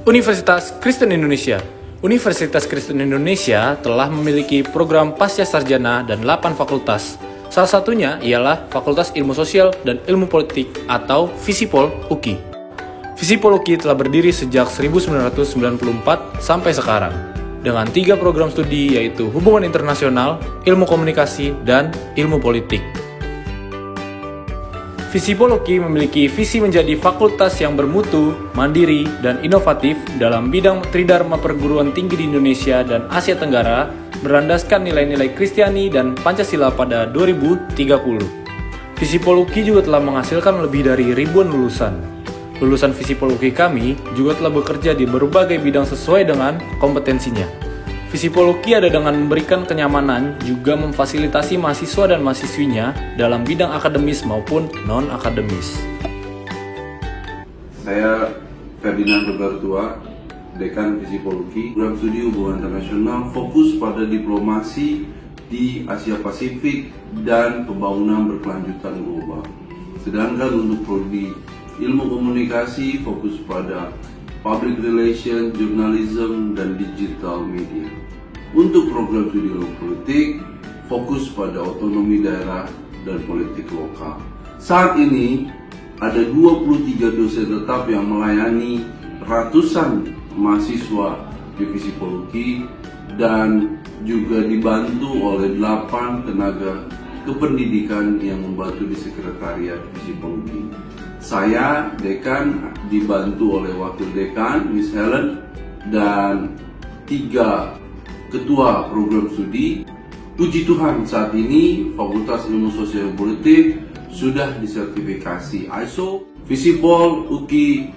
Universitas Kristen Indonesia. Universitas Kristen Indonesia telah memiliki program pasca sarjana dan 8 fakultas. Salah satunya ialah Fakultas Ilmu Sosial dan Ilmu Politik atau Visipol UKI. Visipol UKI telah berdiri sejak 1994 sampai sekarang dengan 3 program studi yaitu Hubungan Internasional, Ilmu Komunikasi, dan Ilmu Politik. Visipol UKI memiliki visi menjadi fakultas yang bermutu, mandiri, dan inovatif dalam bidang tridharma perguruan tinggi di Indonesia dan Asia Tenggara berlandaskan nilai-nilai Kristiani dan Pancasila pada 2030. Visipol UKI juga telah menghasilkan lebih dari ribuan lulusan. Lulusan Visipol UKI kami juga telah bekerja di berbagai bidang sesuai dengan kompetensinya. Visipol UKI ada dengan memberikan kenyamanan juga memfasilitasi mahasiswa dan mahasiswinya dalam bidang akademis maupun non-akademis. Saya Ferdinand Bergartua, Dekan Visipol UKI. Program studi Hubungan Internasional fokus pada diplomasi di Asia Pasifik dan pembangunan berkelanjutan global. Sedangkan untuk prodi Ilmu Komunikasi fokus pada Public Relations, Journalism, dan Digital Media. Untuk program studi ilmu politik, fokus pada otonomi daerah dan politik lokal. Saat ini, ada 23 dosen tetap yang melayani ratusan mahasiswa di Visipol UKI dan juga dibantu oleh 8 tenaga kependidikan yang membantu di sekretariat Visipol UKI. Saya, Dekan, dibantu oleh Wakil Dekan, Miss Helen, dan 3 Ketua Program Studi. Puji Tuhan, saat ini Fakultas Ilmu Sosial dan Politik sudah disertifikasi ISO. Visipol UKI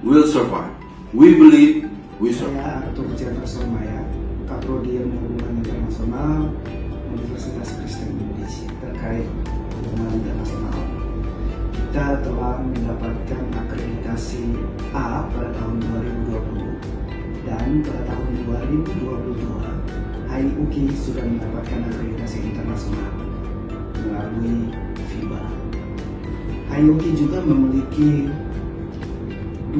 will survive. We believe we survive. Saya Arthur Jefferson Maya, Kaprodi Ilmu Hubungan Internasional Universitas Kristen Indonesia. Terkait hubungan internasional, kita telah mendapatkan akreditasi A pada tahun 2020 dan pada tahun 2022 HIUKI sudah mendapatkan akreditasi internasional melalui FIBA. HIUKI juga memiliki 2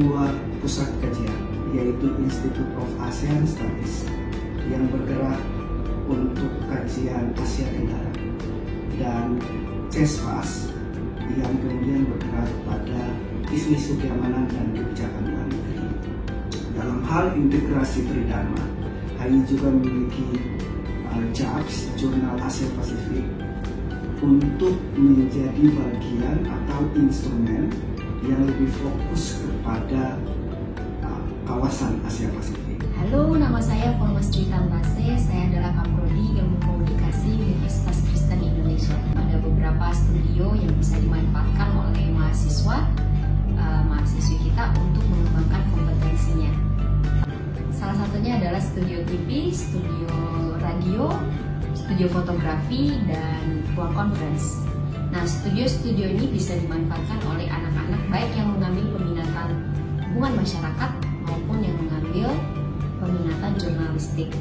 pusat kajian, yaitu Institute of ASEAN Studies yang bergerak untuk kajian Asia Tenggara dan CESFAS yang kemudian bergerak pada isu-isu keamanan dan kebijakan luar negeri. Dalam hal integrasi tridharma, HI juga memiliki JAPS, Jurnal Asia Pasifik, untuk menjadi bagian atau instrumen yang lebih fokus kepada kawasan Asia Pasifik. Halo, nama saya Formas Tambase. Saya adalah Kaprodi Ilmu Komunikasi Universitas Kristen Indonesia. Ada beberapa studio yang bisa dimanfaatkan oleh mahasiswi kita untuk mengembangkan kompetensinya. Salah satunya adalah studio TV, studio radio, studio fotografi, dan ruang conference. Nah, studio-studio ini bisa dimanfaatkan oleh anak-anak baik yang mengambil peminatan hubungan masyarakat maupun yang mengambil peminatan jurnalistik.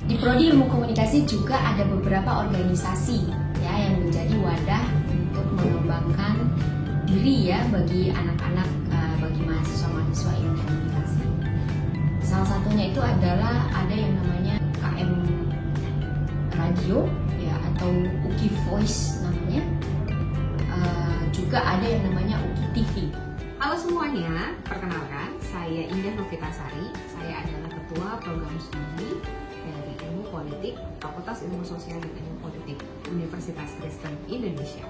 Di Prodi Ilmu Komunikasi juga ada beberapa organisasi ya yang menjadi wadah untuk mengembangkan diri ya bagi anak-anak, bagi mahasiswa-mahasiswa ilmu komunikasi. Salah satunya itu adalah ada yang namanya KM Radio ya atau UKI Voice namanya. Juga ada yang namanya UKI TV. Halo semuanya, perkenalkan saya Indah Novitasari. Saya adalah Ketua Program Studi dari Ilmu Politik Fakultas Ilmu Sosial dan Ilmu Politik Universitas Kristen Indonesia.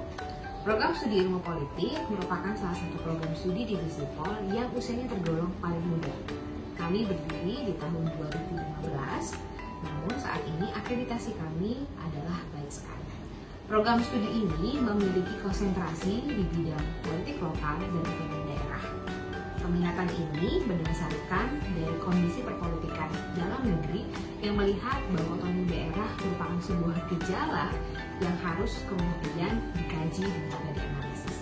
Program Studi Ilmu Politik merupakan salah satu program studi di Visipol yang usianya tergolong paling muda. Kami berdiri di tahun 2015, namun saat ini akreditasi kami adalah baik sekali. Program studi ini memiliki konsentrasi di bidang politik lokal dan otonomi daerah. Peminatan ini berdasarkan dari kondisi perpolitikan dalam negeri yang melihat bahwa otonomi daerah merupakan sebuah gejala yang harus kemudian dikaji dan juga dianalisis.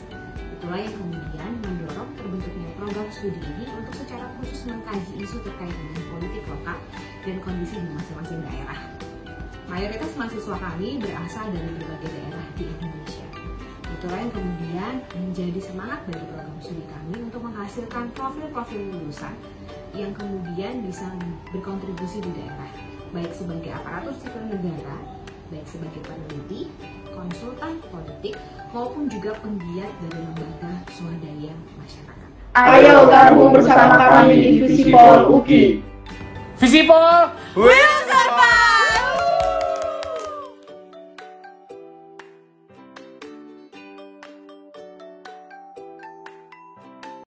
Itulah yang kemudian mendorong terbentuknya program studi ini untuk secara khusus mengkaji isu terkait dengan politik lokal dan kondisi di masing-masing daerah. Mayoritas mahasiswa kami berasal dari berbagai daerah di Indonesia. Itulah yang kemudian menjadi semangat dari program studi kami untuk menghasilkan profil-profil lulusan yang kemudian bisa berkontribusi di daerah, baik sebagai aparatur sipil negara, baik sebagai peneliti, konsultan politik, maupun juga penggiat dari lembaga swadaya masyarakat. Ayo gabung bersama kami di Visipol UKI. Visipol will survive!